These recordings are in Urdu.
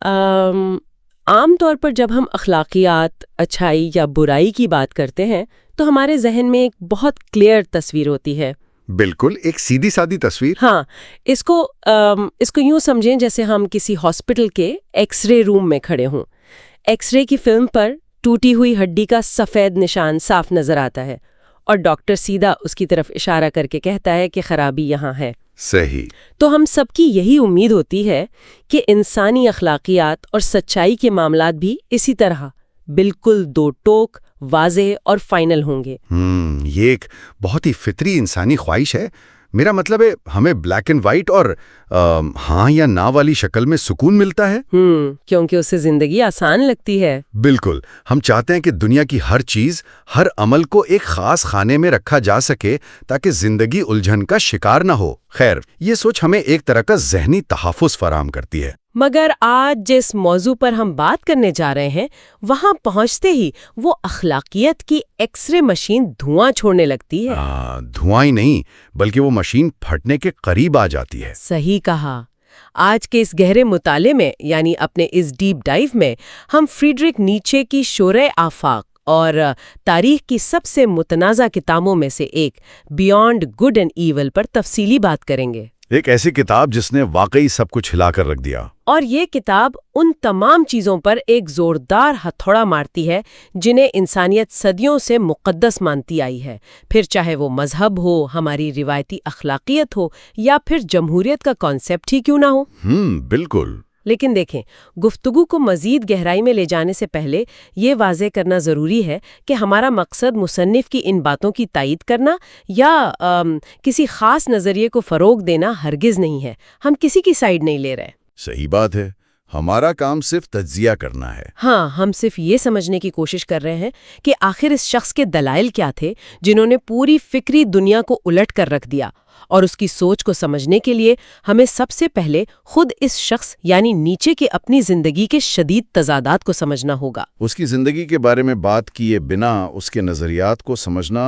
عام طور پر جب ہم اخلاقیات، اچھائی یا برائی کی بات کرتے ہیں تو ہمارے ذہن میں ایک بہت کلیئر تصویر ہوتی ہے۔ بالکل، ایک سیدھی سادی تصویر۔ ہاں، اس کو یوں سمجھیں جیسے ہم کسی ہاسپٹل کے ایکس رے روم میں کھڑے ہوں۔ ایکس رے کی فلم پر ٹوٹی ہوئی ہڈی کا سفید نشان صاف نظر آتا ہے اور ڈاکٹر سیدھا اس کی طرف اشارہ کر کے کہتا ہے کہ خرابی یہاں ہے۔ صحیح۔ تو ہم سب کی یہی امید ہوتی ہے کہ انسانی اخلاقیات اور سچائی کے معاملات بھی اسی طرح بالکل دو ٹوک، واضح اور فائنل ہوں گے۔ یہ ایک بہت ہی فطری انسانی خواہش ہے۔ میرا مطلب ہے ہمیں بلیک اینڈ وائٹ اور ہاں یا نا والی شکل میں سکون ملتا ہے۔ کیونکہ اس سے زندگی آسان لگتی ہے۔ بالکل، ہم چاہتے ہیں کہ دنیا کی ہر چیز، ہر عمل کو ایک خاص خانے میں رکھا جا سکے تاکہ زندگی الجھن کا شکار نہ ہو۔ خیر، یہ سوچ ہمیں ایک طرح کا ذہنی تحفظ فراہم کرتی ہے۔ مگر آج جس موضوع پر ہم بات کرنے جا رہے ہیں، وہاں پہنچتے ہی وہ اخلاقیت کی ایکس رے مشین دھواں چھوڑنے لگتی ہے۔ دھواں ہی نہیں، بلکہ وہ مشین پھٹنے کے قریب آ جاتی ہے۔ صحیح کہا۔ آج کے اس گہرے مطالعے میں، یعنی اپنے اس ڈیپ ڈائیو میں، ہم فریڈرک نیچے کی شورۂ آفاق اور تاریخ کی سب سے متنازع کتابوں میں سے ایک بیانڈ گڈ اینڈ ایول پر تفصیلی بات کریں گے۔ ایک ایسی کتاب جس نے واقعی سب کچھ ہلا کر رکھ دیا۔ اور یہ کتاب ان تمام چیزوں پر ایک زوردار ہتھوڑا مارتی ہے جنہیں انسانیت صدیوں سے مقدس مانتی آئی ہے، پھر چاہے وہ مذہب ہو، ہماری روایتی اخلاقیت ہو، یا پھر جمہوریت کا کانسیپٹ ہی کیوں نہ ہو۔ بالکل۔ لیکن دیکھیں، گفتگو کو مزید گہرائی میں لے جانے سے پہلے یہ واضح کرنا ضروری ہے کہ ہمارا مقصد مصنف کی ان باتوں کی تائید کرنا یا کسی خاص نظریے کو فروغ دینا ہرگز نہیں ہے۔ ہم کسی کی سائیڈ نہیں لے رہے۔ صحیح بات ہے، ہمارا کام صرف تجزیہ کرنا ہے۔ ہاں، ہم صرف یہ سمجھنے کی کوشش کر رہے ہیں کہ آخر اس شخص کے دلائل کیا تھے جنہوں نے پوری فکری دنیا کو الٹ کر رکھ دیا، اور اس کی سوچ کو سمجھنے کے لیے ہمیں سب سے پہلے خود اس شخص یعنی نیچے کی اپنی زندگی کے شدید تضادات کو سمجھنا ہوگا۔ اس کی زندگی کے بارے میں بات کیے بنا اس کے نظریات کو سمجھنا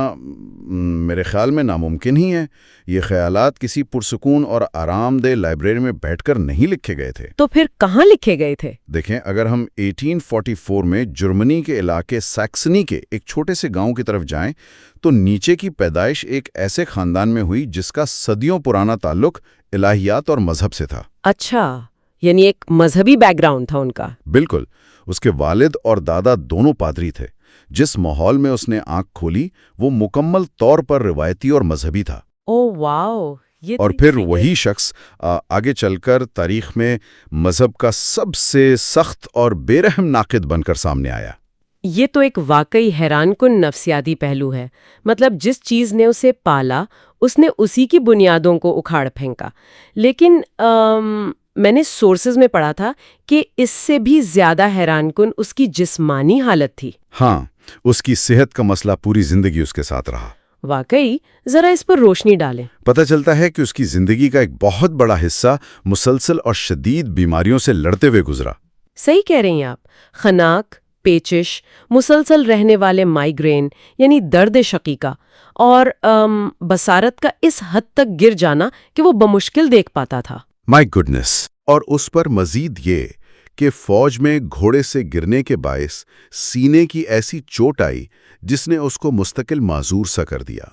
میرے خیال میں ناممکن ہی ہے۔ یہ خیالات کسی پرسکون اور آرام دہ لائبریری میں بیٹھ کر نہیں لکھے گئے تھے۔ تو پھر کہاں لکھے گئے تھے؟ دیکھیں، اگر ہم 1844 میں جرمنی کے علاقے سیکسنی کے ایک چھوٹے سے گاؤں کی طرف جائیں تو نیچے کی پیدائش ایک ایسے خاندان میں ہوئی جس کا صدیوں پرانا تعلق الہیات اور مذہب سے تھا۔ اچھا، یعنی ایک مذہبی بیک گراؤنڈ تھا ان کا۔ بالکل، اس کے والد اور دادا دونوں پادری تھے۔ جس ماحول میں اس نے آنکھ کھولی وہ مکمل طور پر روایتی اور مذہبی تھا۔ او واو! اور پھر وہی شخص آگے چل کر تاریخ میں مذہب کا سب سے سخت اور بے رحم ناقد بن کر سامنے آیا۔ یہ تو ایک واقعی حیران کن نفسیاتی پہلو ہے۔ مطلب جس چیز نے اسے پالا اس نے اسی کی بنیادوں کو اکھاڑ پھینکا۔ لیکن میں نے سورسز میں پڑھا تھا کہ اس سے بھی زیادہ حیران کن اس کی جسمانی حالت تھی۔ ہاں، اس کی صحت کا مسئلہ پوری زندگی اس کے ساتھ رہا۔ واقعی؟ ذرا اس پر روشنی ڈالیں۔ پتہ چلتا ہے کہ اس کی زندگی کا ایک بہت بڑا حصہ مسلسل اور شدید بیماریوں سے لڑتے ہوئے گزرا۔ صحیح کہہ رہی ہیں آپ۔ خناق، پیچش، مسلسل رہنے والے مائیگرین یعنی درد شقیقہ، اور بصارت کا اس حد تک گر جانا کہ وہ بمشکل دیکھ پاتا تھا۔ مائی گڈنس! اور اس پر مزید یہ کہ فوج میں گھوڑے سے گرنے کے باعث سینے کی ایسی چوٹ آئی جس نے اس کو مستقل معذور سا کر دیا۔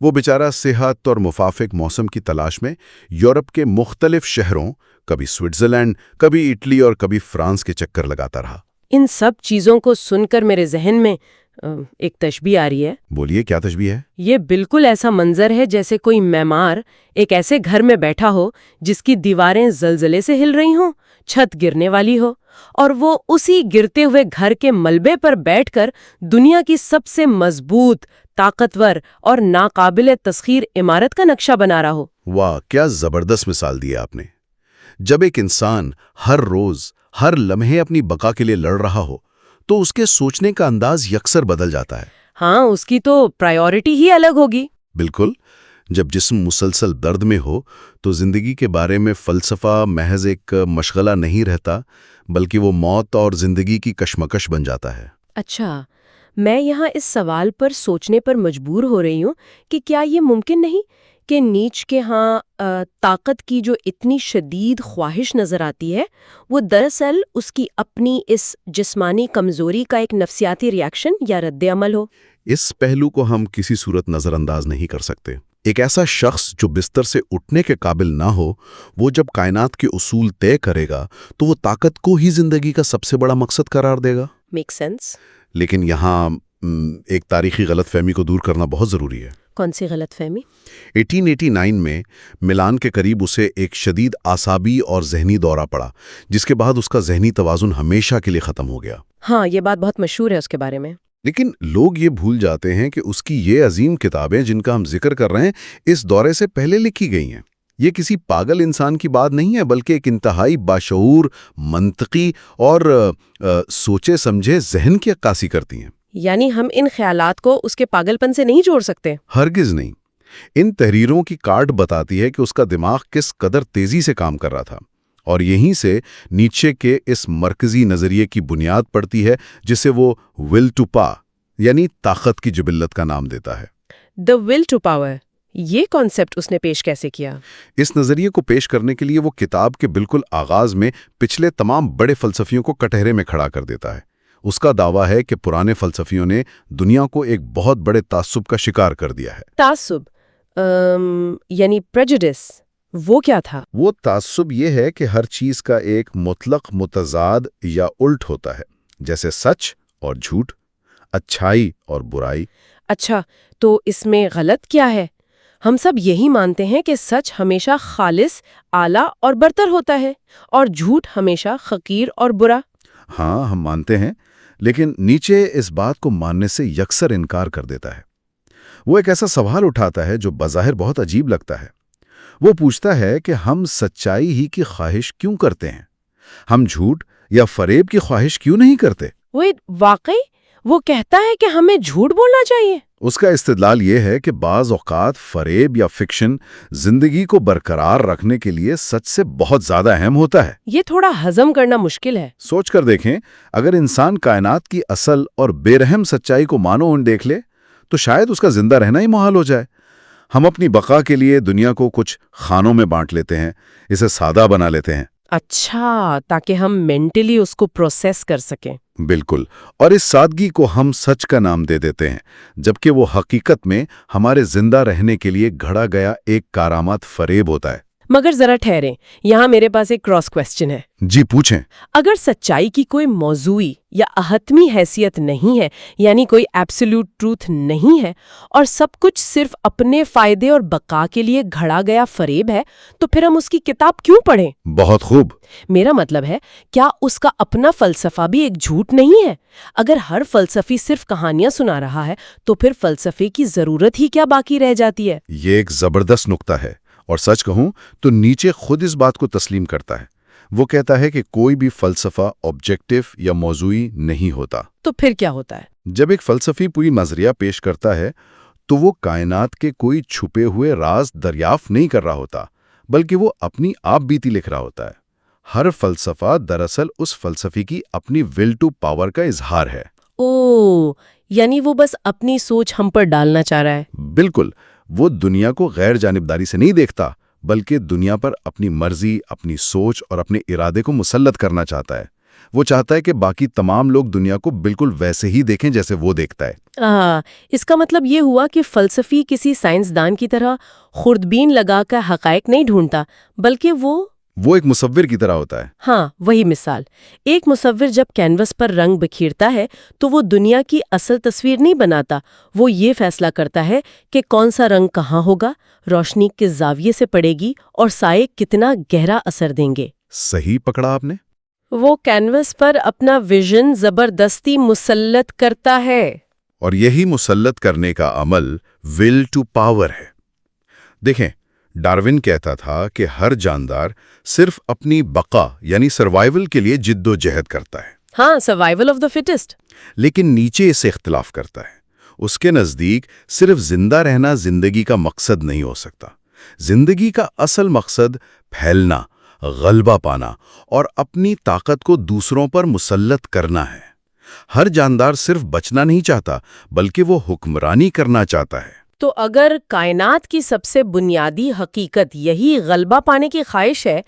وہ بیچارہ صحت اور مفافق موسم کی تلاش میں یورپ کے مختلف شہروں، کبھی سوئٹزرلینڈ، کبھی اٹلی اور کبھی فرانس کے چکر لگاتا رہا۔ ان سب چیزوں کو سن کر میرے ذہن میں ایک تشبیہ آ رہی ہے۔ بولیے، کیا تشبیہ ہے؟ یہ بالکل ایسا منظر ہے جیسے کوئی معمار ایک ایسے گھر میں بیٹھا ہو جس کی دیواریں زلزلے سے ہل رہی ہوں، چھت گرنے والی ہو، اور وہ اسی گرتے ہوئے گھر کے ملبے پر بیٹھ کر دنیا کی سب سے مضبوط، طاقتور اور ناقابل تسخیر عمارت کا نقشہ بنا رہا ہو۔ واہ، کیا زبردست مثال دی آپ نے! جب ایک انسان ہر روز، ہر لمحے اپنی بقا کے لیے لڑ رہا ہو تو اس کے سوچنے کا انداز یکسر بدل جاتا ہے۔ ہاں، اس کی تو پرائیورٹی ہی الگ ہوگی۔ بالکل، جب جسم مسلسل درد میں ہو تو زندگی کے بارے میں فلسفہ محض ایک مشغلہ نہیں رہتا، بلکہ وہ موت اور زندگی کی کشمکش بن جاتا ہے۔ اچھا، میں یہاں اس سوال پر سوچنے پر مجبور ہو رہی ہوں کہ کیا یہ ممکن نہیں کہ نیچ کے ہاں طاقت کی جو اتنی شدید خواہش نظر آتی ہے وہ دراصل اس کی اپنی اس جسمانی کمزوری کا ایک نفسیاتی ری ایکشن یا رد عمل ہو؟ اس پہلو کو ہم کسی صورت نظر انداز نہیں کر سکتے۔ ایک ایسا شخص جو بستر سے اٹھنے کے قابل نہ ہو، وہ جب کائنات کے اصول طے کرے گا تو وہ طاقت کو ہی زندگی کا سب سے بڑا مقصد قرار دے گا۔ Make sense. لیکن یہاں ایک تاریخی غلط فہمی کو دور کرنا بہت ضروری ہے۔ کون سی غلط فہمی؟ 1889 میں ملان کے قریب اسے ایک شدید اعصابی اور ذہنی دورہ پڑا، جس کے بعد اس کا ذہنی توازن ہمیشہ کے لیے ختم ہو گیا۔ ہاں، یہ بات بہت مشہور ہے اس کے بارے میں۔ لیکن لوگ یہ بھول جاتے ہیں کہ اس کی یہ عظیم کتابیں جن کا ہم ذکر کر رہے ہیں اس دورے سے پہلے لکھی گئی ہیں۔ یہ کسی پاگل انسان کی بات نہیں ہے، بلکہ ایک انتہائی باشعور، منطقی اور سوچے سمجھے ذہن کی عکاسی کرتی ہیں۔ یعنی ہم ان خیالات کو اس کے پاگل پن سے نہیں جوڑ سکتے؟ ہرگز نہیں۔ ان تحریروں کی کاٹ بتاتی ہے کہ اس کا دماغ کس قدر تیزی سے کام کر رہا تھا، اور یہیں سے نیچے کے اس مرکزی نظریے کی بنیاد پڑتی ہے جسے وہ ول ٹو پا یعنی طاقت کی جبلت کا نام دیتا ہے۔ دا ول ٹو پاور، یہ کانسیپٹ اس نے پیش کیسے کیا؟ اس نظریے کو پیش کرنے کے لیے وہ کتاب کے بالکل آغاز میں پچھلے تمام بڑے فلسفیوں کو کٹہرے میں کھڑا کر دیتا ہے۔ اس کا دعویٰ ہے کہ پرانے فلسفیوں نے دنیا کو ایک بہت بڑے تعصب کا شکار کر دیا ہے۔ تعصب یعنی پریجوڈس، وہ کیا تھا؟ وہ تعصب یہ ہے کہ ہر چیز کا ایک مطلق متضاد یا الٹ ہوتا ہے، جیسے سچ اور جھوٹ، اچھائی اور برائی۔ اچھا، تو اس میں غلط کیا ہے؟ ہم سب یہی مانتے ہیں کہ سچ ہمیشہ خالص، اعلیٰ اور برتر ہوتا ہے، اور جھوٹ ہمیشہ حقیر اور برا۔ ہاں، ہم مانتے ہیں، لیکن نیچے اس بات کو ماننے سے یکسر انکار کر دیتا ہے۔ وہ ایک ایسا سوال اٹھاتا ہے جو بظاہر بہت عجیب لگتا ہے۔ وہ پوچھتا ہے کہ ہم سچائی ہی کی خواہش کیوں کرتے ہیں؟ ہم جھوٹ یا فریب کی خواہش کیوں نہیں کرتے؟ واقعی وہ کہتا ہے کہ ہمیں جھوٹ بولنا چاہیے؟ اس کا استدلال یہ ہے کہ بعض اوقات فریب یا فکشن زندگی کو برقرار رکھنے کے لیے سچ سے بہت زیادہ اہم ہوتا ہے۔ یہ تھوڑا ہضم کرنا مشکل ہے۔ سوچ کر دیکھیں، اگر انسان کائنات کی اصل اور بے رحم سچائی کو مانو دیکھ لے تو شاید اس کا زندہ رہنا ہی محال ہو جائے۔ ہم اپنی بقا کے لیے دنیا کو کچھ خانوں میں بانٹ لیتے ہیں، اسے سادہ بنا لیتے ہیں۔ اچھا، تاکہ ہم مینٹلی اس کو پروسیس کر سکیں۔ بالکل، اور اس سادگی کو ہم سچ کا نام دے دیتے ہیں، جبکہ وہ حقیقت میں ہمارے زندہ رہنے کے لیے گھڑا گیا ایک کارآمد فریب ہوتا ہے۔ مگر ذرا ٹھہریں، یہاں میرے پاس ایک کراس کوسچن ہے۔ جی پوچھیں۔ اگر سچائی کی کوئی موضوعی یا احتمی حیثیت نہیں ہے، یعنی کوئی ایبسولوٹ ٹروتھ نہیں ہے، اور سب کچھ صرف اپنے فائدے اور بقا کے لیے گھڑا گیا فریب ہے، تو پھر ہم اس کی کتاب کیوں پڑھیں؟ بہت خوب۔ میرا مطلب ہے، کیا اس کا اپنا فلسفہ بھی ایک جھوٹ نہیں ہے؟ اگر ہر فلسفی صرف کہانیاں سنا رہا ہے تو پھر فلسفے کی ضرورت ہی کیا باقی رہ جاتی ہے؟ یہ ایک زبردست نقطہ ہے، اور سچ کہوں تو نیچے خود اس بات کو تسلیم کرتا ہے۔ وہ کہتا ہے کہ کوئی بھی فلسفہ آبجیکٹو یا موضوعی نہیں ہوتا۔ تو پھر کیا ہوتا ہے؟ جب ایک فلسفی پوری نظریہ پیش کرتا ہے تو وہ کائنات کے کوئی چھپے ہوئے راز دریافت نہیں کر رہا ہوتا، بلکہ وہ اپنی آپ بیتی لکھ رہا ہوتا ہے۔ ہر فلسفہ دراصل اس فلسفی کی اپنی ول ٹو پاور کا اظہار ہے۔ یعنی وہ بس اپنی سوچ ہم پر ڈالنا چاہ رہا ہے۔ بالکل، وہ دنیا کو غیر جانبداری سے نہیں دیکھتا، بلکہ دنیا پر اپنی مرضی، اپنی سوچ اور اپنے ارادے کو مسلط کرنا چاہتا ہے۔ وہ چاہتا ہے کہ باقی تمام لوگ دنیا کو بالکل ویسے ہی دیکھیں جیسے وہ دیکھتا ہے۔ اس کا مطلب یہ ہوا کہ فلسفی کسی سائنسدان کی طرح خوردبین لگا کر حقائق نہیں ڈھونڈتا، بلکہ وہ ایک مصور کی طرح ہوتا ہے۔ ہاں، وہی مثال۔ ایک مصور جب کینوس پر رنگ بکھیرتا ہے تو وہ دنیا کی اصل تصویر نہیں بناتا، وہ یہ فیصلہ کرتا ہے کہ کون سا رنگ کہاں ہوگا، روشنی کس زاویے سے پڑے گی، اور سائے کتنا گہرا اثر دیں گے۔ صحیح پکڑا آپ نے۔ وہ کینوس پر اپنا ویژن زبردستی مسلط کرتا ہے، اور یہی مسلط کرنے کا عمل ول ٹو پاور ہے۔ دیکھیں، ڈارون کہتا تھا کہ ہر جاندار صرف اپنی بقا یعنی سروائیول کے لیے جد و جہد کرتا ہے۔ ہاں، سروائیول آف دا فٹسٹ۔ لیکن نیچے اسے اختلاف کرتا ہے۔ اس کے نزدیک صرف زندہ رہنا زندگی کا مقصد نہیں ہو سکتا۔ زندگی کا اصل مقصد پھیلنا، غلبہ پانا اور اپنی طاقت کو دوسروں پر مسلط کرنا ہے۔ ہر جاندار صرف بچنا نہیں چاہتا، بلکہ وہ حکمرانی کرنا چاہتا ہے۔ تو اگر کائنات کی سب سے بنیادی حقیقت یہی غلبہ پانے کی خواہش ہے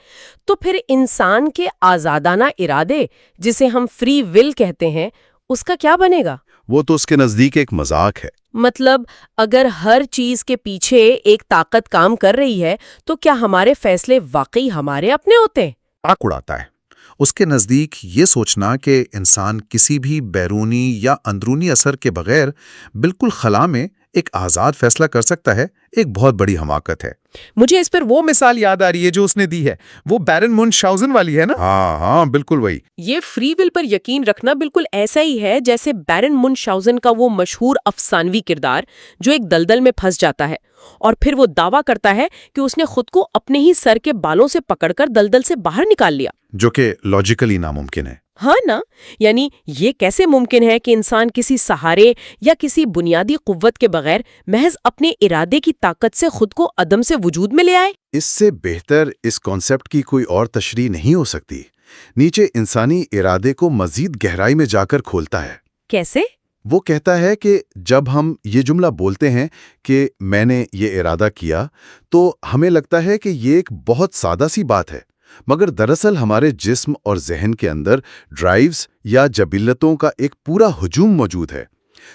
تو پھر انسان کے آزادانہ ارادے جسے ہم فری ول کہتے ہیں اس کا کیا بنے گا؟ وہ تو اس کے نزدیک ایک مذاق ہے۔ مطلب اگر ہر چیز کے پیچھے ایک طاقت کام کر رہی ہے تو کیا ہمارے فیصلے واقعی ہمارے اپنے ہوتے ہیں؟ آنکھ اڑاتا ہے۔ اس کے نزدیک یہ سوچنا کہ انسان کسی بھی بیرونی یا اندرونی اثر کے بغیر بالکل خلا میں ایک آزاد فیصلہ کر سکتا ہے، ایک بہت بڑی حماقت ہے۔ مجھے اس پر وہ مثال یاد آ رہی ہے جو اس نے دی ہے، وہ بیرن منشاؤزن والی ہے نا؟ ہاں بالکل وہی۔ یہ فری ول پر یقین رکھنا بالکل ایسا ہی ہے جیسے بیرن منشاؤزن کا وہ مشہور افسانوی کردار جو ایک دلدل میں پھنس جاتا ہے اور پھر وہ دعویٰ کرتا ہے کہ اس نے خود کو اپنے ہی سر کے بالوں سے پکڑ کر دلدل سے باہر نکال لیا، جو کہ لاجیکلی ناممکن ہے۔ ہاں نا، یعنی یہ کیسے ممکن ہے کہ انسان کسی سہارے یا کسی بنیادی قوت کے بغیر محض اپنے ارادے کی طاقت سے خود کو عدم سے وجود میں لے آئے؟ اس سے بہتر اس کانسیپٹ کی کوئی اور تشریح نہیں ہو سکتی۔ نیچے انسانی ارادے کو مزید گہرائی میں جا کر کھولتا ہے۔ کیسے؟ وہ کہتا ہے کہ جب ہم یہ جملہ بولتے ہیں کہ میں نے یہ ارادہ کیا تو ہمیں لگتا ہے کہ یہ ایک بہت سادہ سی بات ہے، مگر دراصل ہمارے جسم اور ذہن کے اندر ڈرائیوز یا جبلتوں کا ایک پورا ہجوم موجود ہے۔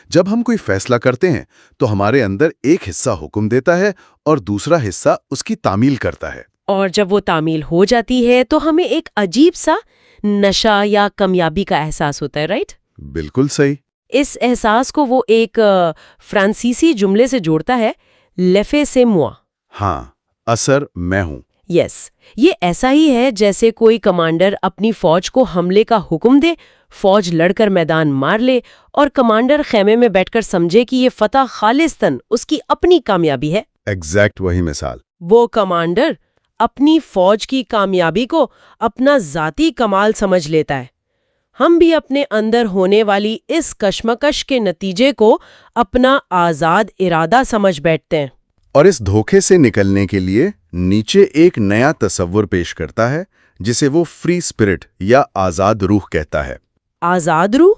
جب ہم کوئی فیصلہ کرتے ہیں تو ہمارے اندر ایک حصہ حکم دیتا ہے اور دوسرا حصہ اس کی تعمیل کرتا ہے۔ اور جب وہ تعمیل ہو جاتی ہے تو ہمیں ایک عجیب سا نشہ یا کامیابی کا احساس ہوتا ہے، رائٹ؟ بالکل صحیح۔ اس احساس کو وہ ایک فرانسیسی جملے سے جوڑتا ہے، لیفے سے موا۔ ہاں، اثر میں ہوں۔ یس، یہ ایسا ہی ہے جیسے کوئی کمانڈر اپنی فوج کو حملے کا حکم دے، فوج لڑ کر میدان مار لے اور کمانڈر خیمے میں بیٹھ کر سمجھے کہ یہ فتح خالصتاً اس کی اپنی کامیابی ہے۔ ایگزیکٹ وہی مثال۔ وہ کمانڈر اپنی فوج کی کامیابی کو اپنا ذاتی کمال سمجھ لیتا ہے۔ ہم بھی اپنے اندر ہونے والی اس کشمکش کے نتیجے کو اپنا آزاد ارادہ سمجھ بیٹھتے ہیں۔ اور اس دھوکے سے نکلنے کے لیے نیچے ایک نیا تصور پیش کرتا ہے جسے وہ فری اسپرٹ یا آزاد روح کہتا ہے۔ آزاد روح؟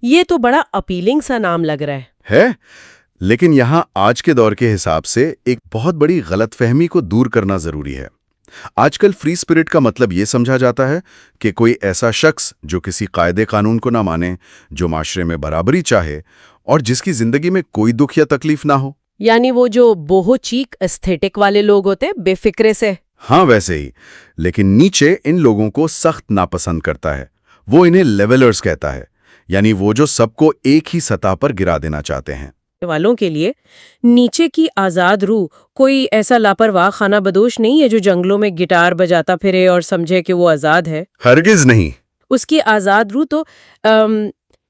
یہ تو بڑا اپیلنگ سا نام لگ رہا ہے، لیکن یہاں آج کے دور کے حساب سے ایک بہت بڑی غلط فہمی کو دور کرنا ضروری ہے۔ آج کل فری اسپرٹ کا مطلب یہ سمجھا جاتا ہے کہ کوئی ایسا شخص جو کسی قاعدے قانون کو نہ مانے، جو معاشرے میں برابری چاہے اور جس کی زندگی میں کوئی دکھ یا تکلیف نہ ہو۔ یعنی وہ جو بوہو چیک ایستھیٹک والے لوگ ہوتے بے فکرے سے۔ ہاں ویسے ہی، لیکن نیچے ان لوگوں کو سخت ناپسند کرتا ہے۔ وہ انہیں لیولرز کہتا ہے، یعنی وہ جو سب کو ایک ہی سطح پر گرا دینا چاہتے ہیں۔ والوں کے لیے نیچے کی آزاد روح کوئی ایسا لاپرواہ خانہ بدوش نہیں ہے جو جنگلوں میں گٹار بجاتا پھرے اور سمجھے کہ وہ آزاد ہے۔ ہرگز نہیں۔ اس کی آزاد روح تو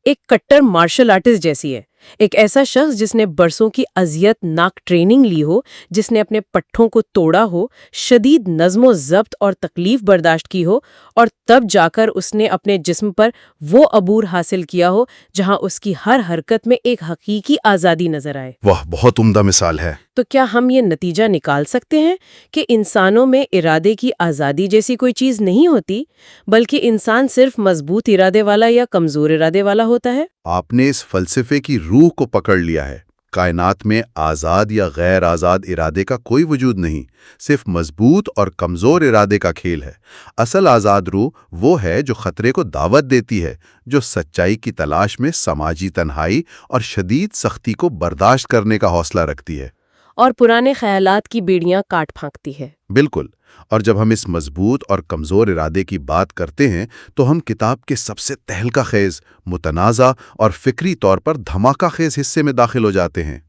ایک کٹر مارشل آرٹسٹ جیسی ہے، ایک ایسا شخص جس نے برسوں کی اذیت ناک ٹریننگ لی ہو، جس نے اپنے پٹھوں کو توڑا ہو، شدید نظم و ضبط اور تکلیف برداشت کی ہو، اور تب جا کر اس نے اپنے جسم پر وہ عبور حاصل کیا ہو جہاں اس کی ہر حرکت میں ایک حقیقی آزادی نظر آئے۔ واہ، بہت عمدہ مثال ہے۔ تو کیا ہم یہ نتیجہ نکال سکتے ہیں کہ انسانوں میں ارادے کی آزادی جیسی کوئی چیز نہیں ہوتی، بلکہ انسان صرف مضبوط ارادے والا یا کمزور ارادے والا ہوتا ہے؟ آپ نے اس فلسفے کی روح کو پکڑ لیا ہے۔ کائنات میں آزاد یا غیر آزاد ارادے کا کوئی وجود نہیں، صرف مضبوط اور کمزور ارادے کا کھیل ہے۔ اصل آزاد روح وہ ہے جو خطرے کو دعوت دیتی ہے، جو سچائی کی تلاش میں سماجی تنہائی اور شدید سختی کو برداشت کرنے کا حوصلہ رکھتی ہے، اور پرانے خیالات کی بیڑیاں کاٹ پھینکتی ہے۔ بالکل۔ اور جب ہم اس مضبوط اور کمزور ارادے کی بات کرتے ہیں تو ہم کتاب کے سب سے تہلکہ خیز، متنازع اور فکری طور پر دھماکہ خیز حصے میں داخل ہو جاتے ہیں۔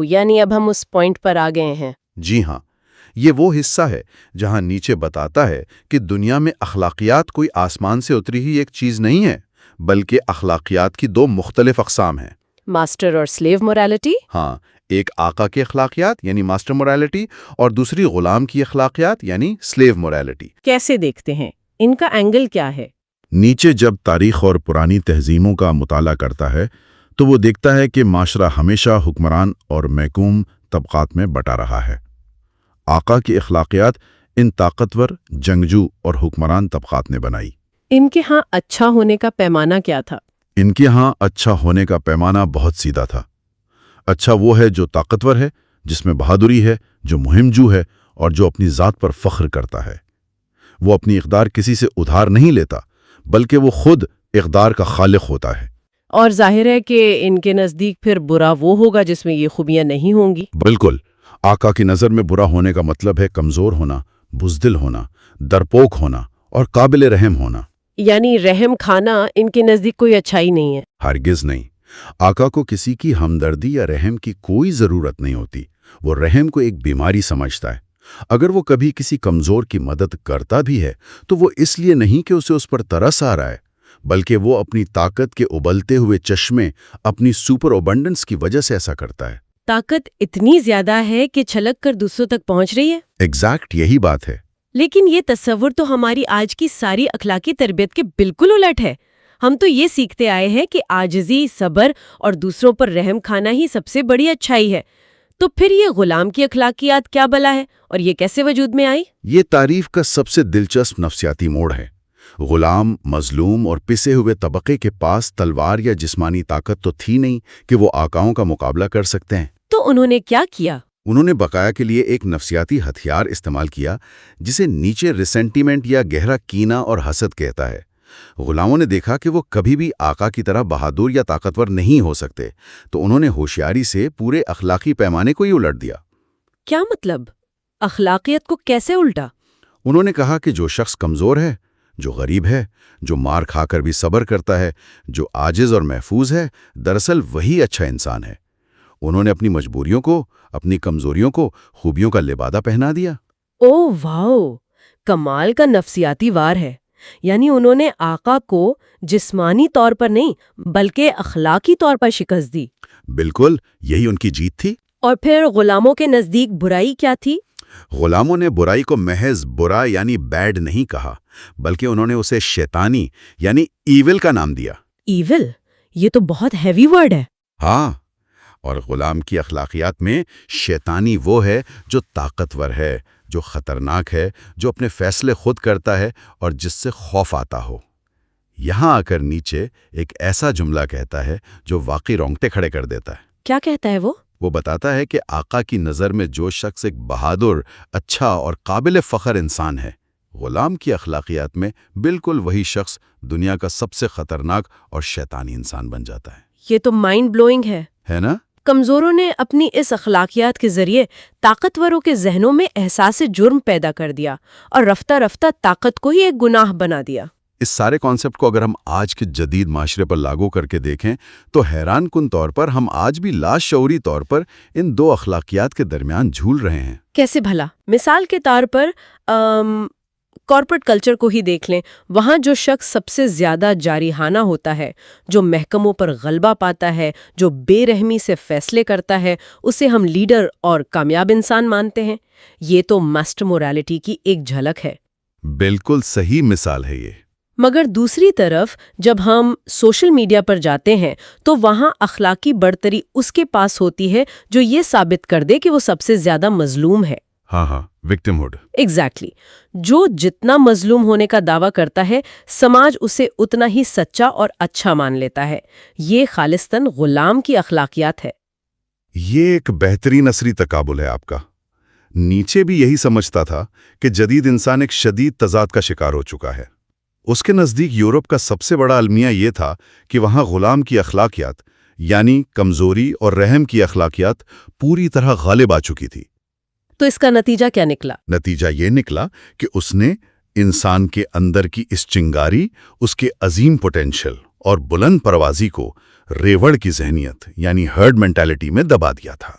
یعنی اب ہم اس پوائنٹ پر آ گئے ہیں۔ جی ہاں، یہ وہ حصہ ہے جہاں نیچے بتاتا ہے کہ دنیا میں اخلاقیات کوئی آسمان سے اتری ہی ایک چیز نہیں ہے، بلکہ اخلاقیات کی دو مختلف اقسام ہیں۔ ماسٹر اور سلیو موریلٹی؟ ہاں، ایک آقا کی اخلاقیات یعنی ماسٹر موریلٹی اور دوسری غلام کی اخلاقیات یعنی سلیو موریلٹی۔ کیسے دیکھتے ہیں؟ ان کا اینگل کیا ہے؟ نیچے جب تاریخ اور پرانی تہذیبوں کا مطالعہ کرتا ہے تو وہ دیکھتا ہے کہ معاشرہ ہمیشہ حکمران اور محکوم طبقات میں بٹا رہا ہے۔ آقا کی اخلاقیات ان طاقتور، جنگجو اور حکمران طبقات نے بنائی۔ ان کے ہاں اچھا ہونے کا پیمانہ کیا تھا؟ ان کے ہاں اچھا ہونے کا پیمانہ بہت سیدھا تھا۔ اچھا وہ ہے جو طاقتور ہے، جس میں بہادری ہے، جو مہمجو ہے اور جو اپنی ذات پر فخر کرتا ہے۔ وہ اپنی اقدار کسی سے ادھار نہیں لیتا، بلکہ وہ خود اقدار کا خالق ہوتا ہے۔ اور ظاہر ہے کہ ان کے نزدیک پھر برا وہ ہوگا جس میں یہ خوبیاں نہیں ہوں گی۔ بالکل، آقا کی نظر میں برا ہونے کا مطلب ہے کمزور ہونا، بزدل ہونا، درپوک ہونا اور قابل رحم ہونا۔ یعنی رحم کھانا ان کے نزدیک کوئی اچھائی نہیں ہے۔ ہرگز نہیں۔ آقا کو کسی کی ہمدردی یا رحم کی کوئی ضرورت نہیں ہوتی۔ وہ رحم کو ایک بیماری سمجھتا ہے۔ اگر وہ کبھی کسی کمزور کی مدد کرتا بھی ہے تو وہ اس لیے نہیں کہ اسے اس پر ترس آ رہا ہے، بلکہ وہ اپنی طاقت کے ابلتے ہوئے چشمے، اپنی سپر اوبنڈنس کی وجہ سے ایسا کرتا ہے۔ طاقت اتنی زیادہ ہے کہ چھلک کر دوسروں تک پہنچ رہی ہے۔ ایگزیکٹ یہی بات ہے۔ لیکن یہ تصور تو ہماری آج کی ساری اخلاقی تربیت کے بالکل الٹ ہے۔ ہم تو یہ سیکھتے آئے ہیں کہ عاجزی، صبر اور دوسروں پر رحم کھانا ہی سب سے بڑی اچھائی ہے۔ تو پھر یہ غلام کی اخلاقیات کیا بلا ہے اور یہ کیسے وجود میں آئی؟ یہ تعریف کا سب سے دلچسپ نفسیاتی موڑ ہے۔ غلام، مظلوم اور پسے ہوئے طبقے کے پاس تلوار یا جسمانی طاقت تو تھی نہیں کہ وہ آقاؤں کا مقابلہ کر سکتے ہیں۔ تو انہوں نے کیا کیا؟ انہوں نے بقایا کے لیے ایک نفسیاتی ہتھیار استعمال کیا جسے نیچے ریسنٹیمنٹ یا گہرا کینہ اور حسد کہتا ہے۔ غلاموں نے دیکھا کہ وہ کبھی بھی آقا کی طرح بہادر یا طاقتور نہیں ہو سکتے، تو انہوں نے ہوشیاری سے پورے اخلاقی پیمانے کو ہی الٹ دیا۔ کیا مطلب؟ اخلاقیت کو کیسے الٹا؟ انہوں نے کہا کہ جو شخص کمزور ہے، جو غریب ہے، جو مار کھا کر بھی صبر کرتا ہے، جو عاجز اور محفوظ ہے، دراصل وہی اچھا انسان ہے۔ انہوں نے اپنی مجبوریوں کو، اپنی کمزوریوں کو خوبیوں کا لبادہ پہنا دیا۔ او واو، کمال کا نفسیاتی وار ہے۔ یعنی انہوں نے آقا کو جسمانی طور پر نہیں بلکہ اخلاقی طور پر شکست دی۔ بالکل، یہی ان کی جیت تھی۔ اور پھر غلاموں کے نزدیک برائی کیا تھی؟ غلاموں نے برائی کو محض برا یعنی بیڈ نہیں کہا، بلکہ انہوں نے اسے شیطانی یعنی ایول کا نام دیا۔ ایول، یہ تو بہت ہیوی ورڈ ہے۔ ہاں، اور غلام کی اخلاقیات میں شیطانی وہ ہے جو طاقتور ہے، جو خطرناک ہے، جو اپنے فیصلے خود کرتا ہے اور جس سے خوف آتا ہو۔ یہاں آ کر نیچے ایک ایسا جملہ کہتا ہے جو واقعی رونگٹے کھڑے کر دیتا ہے۔ کیا کہتا ہے وہ؟ وہ بتاتا ہے کہ آقا کی نظر میں جو شخص ایک بہادر، اچھا اور قابل فخر انسان ہے، غلام کی اخلاقیات میں بالکل وہی شخص دنیا کا سب سے خطرناک اور شیطانی انسان بن جاتا ہے۔ یہ تو مائنڈ بلوئنگ ہے نا؟ کمزوروں نے اپنی اس اخلاقیات کے ذریعے طاقتوروں کے ذہنوں میں احساس جرم پیدا کر دیا اور رفتہ رفتہ طاقت کو ہی ایک گناہ بنا دیا۔ اس سارے کانسیپٹ کو اگر ہم آج کے جدید معاشرے پر لاگو کر کے دیکھیں تو حیران کن طور پر ہم آج بھی لاشعوری طور پر ان دو اخلاقیات کے درمیان جھول رہے ہیں۔ کیسے بھلا؟ مثال کے طور پر کارپوریٹ کلچر کو ہی دیکھ لیں۔ وہاں جو شخص سب سے زیادہ جارحانہ ہوتا ہے، جو محکموں پر غلبہ پاتا ہے، جو بے رحمی سے فیصلے کرتا ہے، اسے ہم لیڈر اور کامیاب انسان مانتے ہیں۔ یہ تو مسٹ مورالٹی کی ایک جھلک ہے۔ بالکل صحیح مثال ہے یہ۔ مگر دوسری طرف جب ہم سوشل میڈیا پر جاتے ہیں تو وہاں اخلاقی برتری اس کے پاس ہوتی ہے جو یہ ثابت کر دے کہ وہ سب سے زیادہ مظلوم ہے۔ ہاں، وکٹم ہوڈ۔ ایگزیکٹلی۔ جو جتنا مظلوم ہونے کا دعویٰ کرتا ہے، سماج اسے اتنا ہی سچا اور اچھا مان لیتا ہے۔ یہ خالصتاً غلام کی اخلاقیات ہے۔ یہ ایک بہترین عصری تقابل ہے آپ کا۔ نیچے بھی یہی سمجھتا تھا کہ جدید انسان ایک شدید تضاد کا شکار ہو چکا ہے۔ اس کے نزدیک یورپ کا سب سے بڑا المیہ یہ تھا کہ وہاں غلام کی اخلاقیات یعنی کمزوری اور رحم کی اخلاقیات پوری طرح غالب آ چکی تھی۔ تو اس کا نتیجہ کیا نکلا؟ نتیجہ یہ نکلا کہ اس نے انسان کے اندر کی اس چنگاری، اس کے عظیم پوٹینشل اور بلند پروازی کو ریوڑ کی ذہنیت یعنی ہرڈ مینٹالٹی میں دبا دیا تھا۔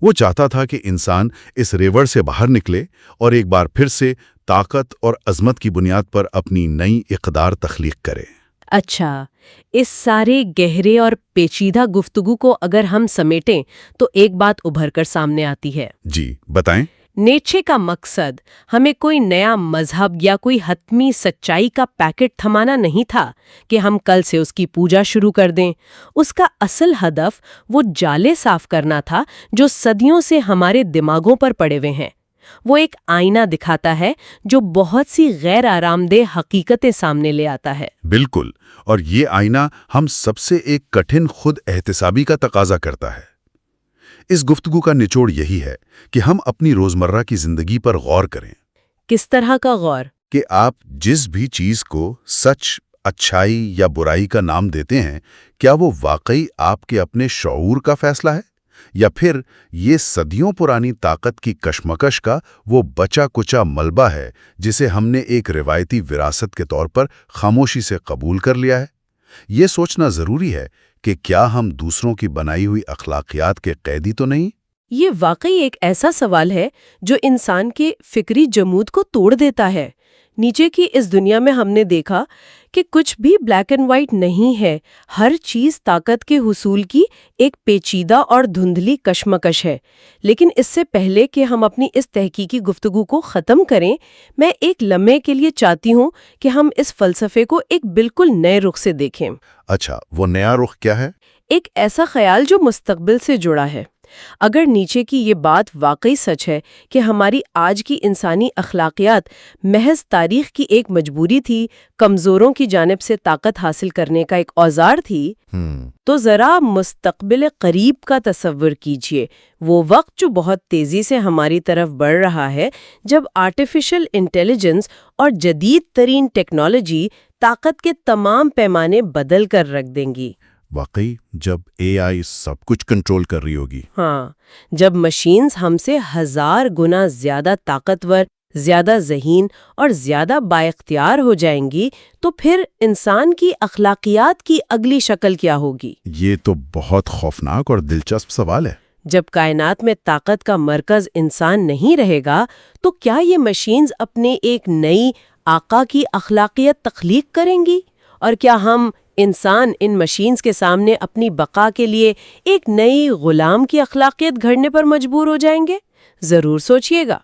وہ چاہتا تھا کہ انسان اس ریوڑ سے باہر نکلے اور ایک بار پھر سے طاقت اور عظمت کی بنیاد پر اپنی نئی اقدار تخلیق کرے۔ اچھا، اس سارے گہرے اور پیچیدہ گفتگو کو اگر ہم سمیٹیں تو ایک بات ابھر کر سامنے آتی ہے۔ جی بتائیں۔ نیچے کا مقصد ہمیں کوئی نیا مذہب یا کوئی حتمی سچائی کا پیکٹ تھمانا نہیں تھا کہ ہم کل سے اس کی پوجا شروع کر دیں۔ اس کا اصل ہدف وہ جالے صاف کرنا تھا جو صدیوں سے ہمارے دماغوں پر پڑے ہوئے ہیں۔ وہ ایک آئینہ دکھاتا ہے جو بہت سی غیر آرام دہ حقیقتیں سامنے لے آتا ہے۔ بالکل، اور یہ آئینہ ہم سب سے ایک کٹھن خود احتسابی کا تقاضا کرتا ہے۔ اس گفتگو کا نچوڑ یہی ہے کہ ہم اپنی روزمرہ کی زندگی پر غور کریں کس طرح کا غور؟ کہ آپ جس بھی چیز کو سچ، اچھائی یا برائی کا نام دیتے ہیں، کیا وہ واقعی آپ کے اپنے شعور کا فیصلہ ہے یا پھر یہ صدیوں پرانی طاقت کی کشمکش کا وہ بچا کچا ملبہ ہے جسے ہم نے ایک روایتی وراثت کے طور پر خاموشی سے قبول کر لیا ہے؟ یہ سوچنا ضروری ہے کہ کیا ہم دوسروں کی بنائی ہوئی اخلاقیات کے قیدی تو نہیں؟ یہ واقعی ایک ایسا سوال ہے جو انسان کے فکری جمود کو توڑ دیتا ہے۔ نیچے کی اس دنیا میں ہم نے دیکھا کہ کچھ بھی بلیک اینڈ وائٹ نہیں ہے، ہر چیز طاقت کے حصول کی ایک پیچیدہ اور دھندلی کشمکش ہے۔ لیکن اس سے پہلے کہ ہم اپنی اس تحقیقی گفتگو کو ختم کریں، میں ایک لمحے کے لیے چاہتی ہوں کہ ہم اس فلسفے کو ایک بالکل نئے رخ سے دیکھیں۔ اچھا، وہ نیا رخ کیا ہے؟ ایک ایسا خیال جو مستقبل سے جڑا ہے۔ اگر نیچے کی یہ بات واقعی سچ ہے کہ ہماری آج کی انسانی اخلاقیات محض تاریخ کی ایک مجبوری تھی، کمزوروں کی جانب سے طاقت حاصل کرنے کا ایک اوزار تھی، تو ذرا مستقبل قریب کا تصور کیجئے، وہ وقت جو بہت تیزی سے ہماری طرف بڑھ رہا ہے، جب آرٹیفیشل انٹیلیجنس اور جدید ترین ٹیکنالوجی طاقت کے تمام پیمانے بدل کر رکھ دیں گی۔ واقعی جب AI سب کچھ کنٹرول کر رہی ہوگی۔ ہاں، جب مشینز ہم سے 1000 گنا زیادہ طاقتور، زیادہ ذہین اور زیادہ بااختیار ہو جائیں گی، تو پھر انسان کی اخلاقیات کی اگلی شکل کیا ہوگی؟ یہ تو بہت خوفناک اور دلچسپ سوال ہے۔ جب کائنات میں طاقت کا مرکز انسان نہیں رہے گا، تو کیا یہ مشینز اپنے ایک نئی آقا کی اخلاقیت تخلیق کریں گی؟ اور کیا ہم انسان ان مشینز کے سامنے اپنی بقا کے لیے ایک نئی غلام کی اخلاقیت گھڑنے پر مجبور ہو جائیں گے؟ ضرور سوچئے گا۔